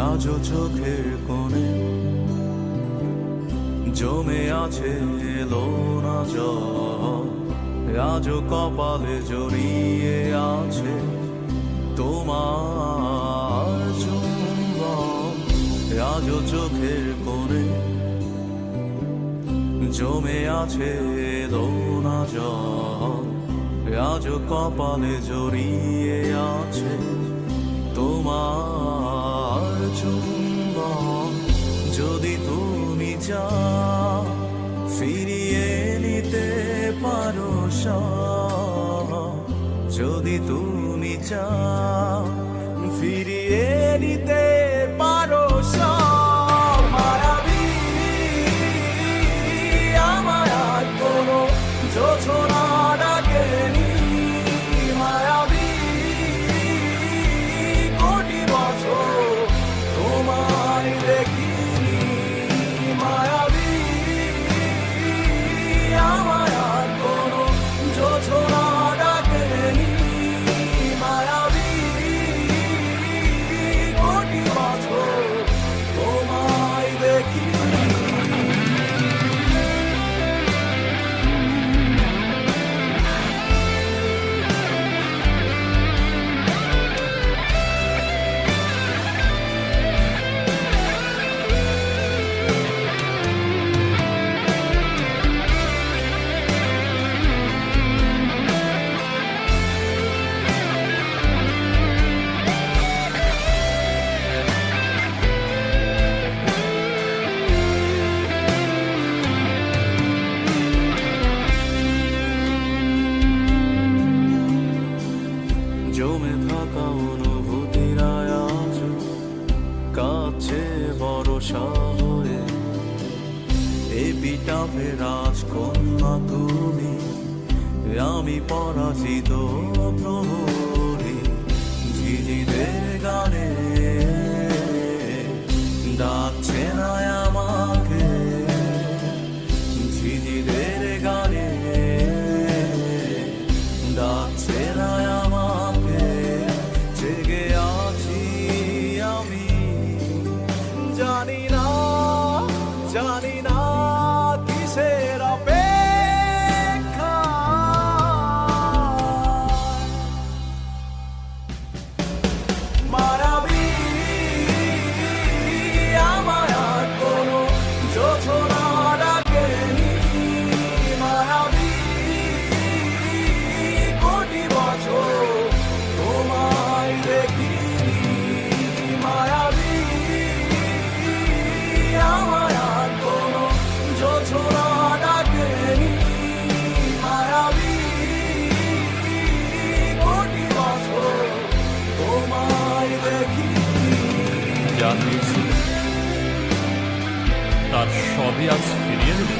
আজও চোখের কোণে জমে আছে এলো না জল, আজও কপালে জড়িয়ে আছে তোমার চুম্বন। আজও চোখের কোণে জমে আছে এলো না জল, আজও কপালে জড়িয়ে আছে তোমার চুম্বন। যদি তুমি চাও ফিরিয়ে নিতে পারো সব, যদি তুমি চাও ফিরিয়ে নিতে পারো সব। মায়াবী আমায় আর কোনো যোছনা ডাকেনি, মায়াবী কোটি বছর তোমায় দেখিনি। মায়াবী আমায় আর কোনো যোছনা ডাকেনি, মায়াবী কোটি বছর তোমায় দেখিনি। জমে থাকা অনুভূতিরা আজ কাছে ভরসা হয়ে, এপিটাপে রাজকন্যা তুমি, আমি পরাজিত প্রহরী। ঝিঝিদের গানে ডাকছে না আমাকে, ঝিঝিদের গানে ডাকছে না আমাকে। জেগে আছি আমি, জানি না জানি না কিসের অপেক্ষা। মায়াবী আমায় আর কোনো যোছনা ডাকেনি, মায়াবী কোটি বছর তোমায় দেখিনি। মায়াবী আমায় আর কোনো যোছনা ডাকেনি, মায়াবী কোটি বছর তোমায় দেখিনি। যা পেয়েছি তার সবই আজ ফিরিয়ে দেবে,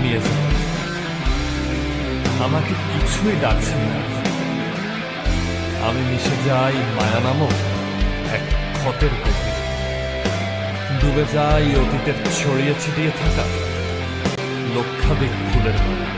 নিয়ে যাও। আমাকে কিছুই ডাকছে না, আমি মিশে যাই মায়া নামক এক ক্ষতের গভীরে, ডুবে যাই অতীতের ছড়িয়ে ছিটিয়ে থাকা লক্ষাধিক ফুলের মধ্যে।